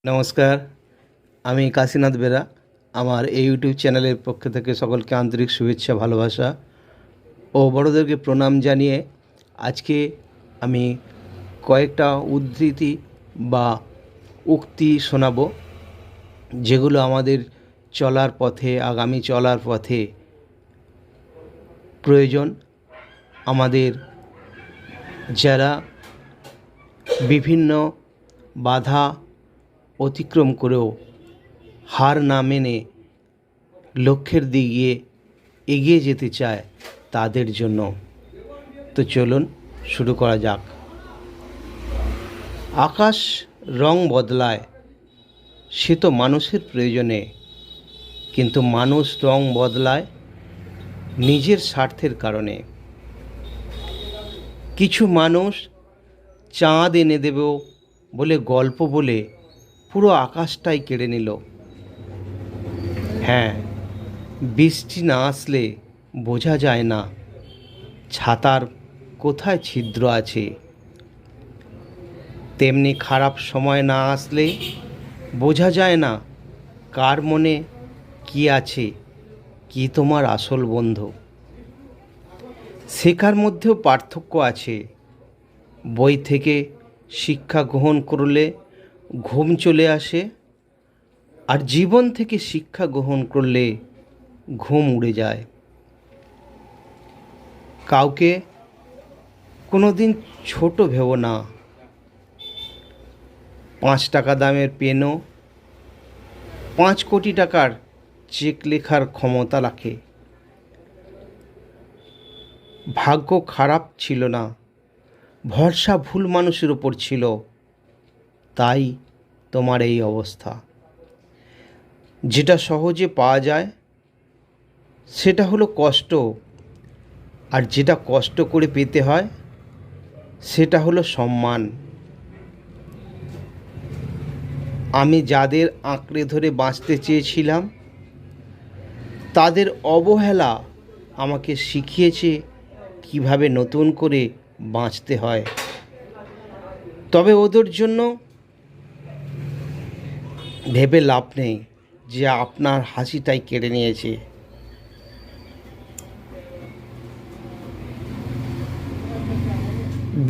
নমস্কার, আমি কাশীনাথ বেরা। আমার এই ইউটিউব চ্যানেলের পক্ষ থেকে সকলকে আন্তরিক শুভেচ্ছা, ভালোবাসা ও বড়োদেরকে প্রণাম জানিয়ে আজকে আমি কয়েকটা উদ্ধৃতি বা উক্তি শোনাবো, যেগুলো আমাদের চলার পথে, আগামী চলার পথে প্রয়োজন। আমাদের যারা বিভিন্ন বাধা অতিক্রম করেও হার না মেনে লক্ষ্যের দিকে এগিয়ে যেতে চায় তাদের জন্য। তো চলুন শুরু করা যাক। আকাশ রং বদলায়, সে তো মানুষের প্রয়োজনে, কিন্তু মানুষ রং বদলায় নিজের স্বার্থের কারণে। কিছু মানুষ চাঁদ এনে দেব বলে গল্প বলে পুরো আকাশটাই কেড়ে নিল। হ্যাঁ, বৃষ্টি না আসলে বোঝা যায় না ছাতার কোথায় ছিদ্র আছে, তেমনি খারাপ সময় না আসলে বোঝা যায় না কার মনে কি আছে, কি তোমার আসল বন্ধু। শেখার মধ্যেও পার্থক্য আছে। বই থেকে শিক্ষা গ্রহণ করলে ঘুম চলে আসে, আর জীবন থেকে শিক্ষা গ্রহণ করলে ঘুম উড়ে যায়। কাউকে কোনো দিন ছোট ভেবো না। 5 টাকা দামের পেনও 5 কোটি টাকার চেক লেখার ক্ষমতা রাখে। ভাগ্য খারাপ ছিল না, ভরসা ভুল মানুষের ওপর ছিল, তাই তোমার এই অবস্থা। যেটা সহজে পাওয়া যায় সেটা হলো কষ্ট, আর যেটা কষ্ট করে পেতে হয় সেটা হলো সম্মান। আমি যাদের আঁকড়ে ধরে বাঁচতে চেয়েছিলাম তাদের অবহেলা আমাকে শিখিয়েছে কিভাবে নতুন করে বাঁচতে হয়। তবে ওদের জন্য ভেবে লাভ নেই যে আপনার হাসিটাই কেড়ে নিয়েছে।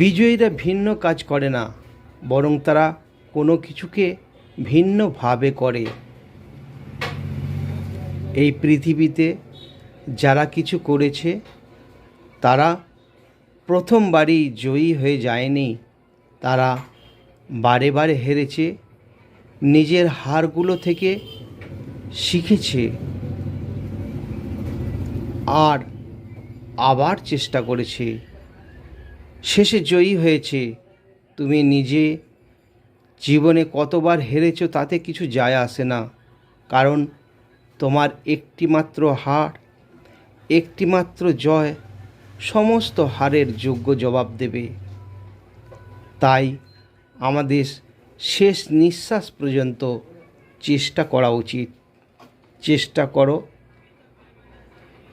বিজয়ীরা ভিন্ন কাজ করে না, বরং তারা কোনো কিছুকে ভিন্নভাবে করে। এই পৃথিবীতে যারা কিছু করেছে তারা প্রথমবারই জয়ী হয়ে যায়নি, তারা বারে বারে হেরেছে, নিজের হারগুলো থেকে শিখেছে আর আবার চেষ্টা করেছে, শেষে জয়ী হয়েছে। তুমি নিজে জীবনে কতবার হেরেছো তাতে কিছু যায় আসে না, কারণ তোমার একটিমাত্র হার, একটিমাত্র জয় সমস্ত হারের যোগ্য জবাব দেবে। তাই আমাদের শেষ নিঃশ্বাস পর্যন্ত চেষ্টা করা উচিত।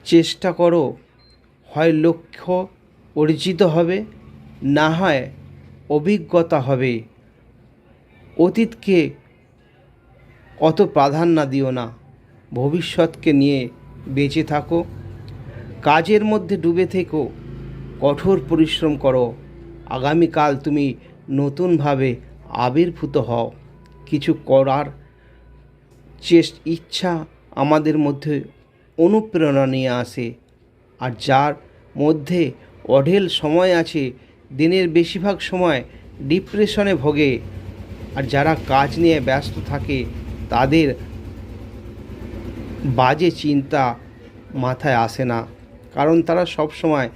চেষ্টা করো, হয় লক্ষ্য অর্জিত হবে, না হয় অভিজ্ঞতা হবে। অতীতকে অত প্রাধান্য দিও না, ভবিষ্যৎকে নিয়ে বেঁচে থাকো। কাজের মধ্যে ডুবে থেকো, কঠোর পরিশ্রম করো। আগামীকাল তুমি নতুনভাবে আবির্ভূত হও। কিছু করার ইচ্ছা আমাদের মধ্যে অনুপ্রেরণা নিয়ে আসে, আর যার মধ্যে অঢেল সময় আছে দিনের বেশিরভাগ সময় ডিপ্রেশনে ভোগে। আর যারা কাজ নিয়ে ব্যস্ত থাকে তাদের বাজে চিন্তা মাথায় আসে না, কারণ তারা সব সময়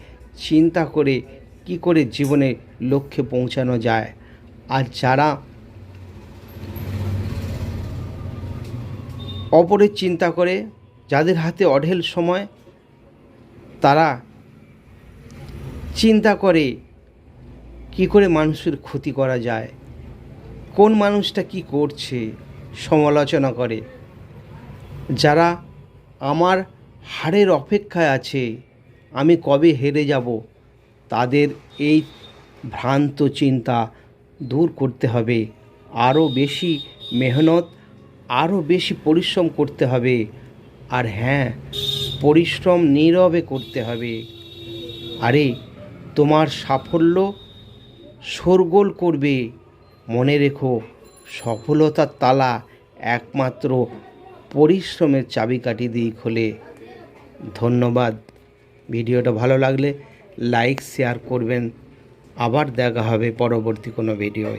চিন্তা করে কি করে জীবনে লক্ষ্যে পৌঁছানো যায়। আর যারা অপরের চিন্তা করে, যাদের হাতে অঢেল সময়, তারা চিন্তা করে কি করে মানুষের ক্ষতি করা যায়, কোন মানুষটা কি করছে সমালোচনা করে। যারা আমার হারের অপেক্ষায় আছে, আমি কবে হেরে যাব, তাদের এই ভ্রান্ত চিন্তা দূর করতে হবে। আরও বেশি মেহনত আরও বেশি পরিশ্রম করতে হবে। আর হ্যাঁ, পরিশ্রম নীরবে করতে হবে। আরে তোমার সাফল্য শোরগোল করবে। মনে রেখো, সফলতার তালা একমাত্র পরিশ্রমের চাবিকাঠি দিয়ে খোলে। ধন্যবাদ। ভিডিওটা ভালো লাগলে লাইক শেয়ার করবেন। আবার দেখা হবে পরবর্তী কোনো ভিডিওয়।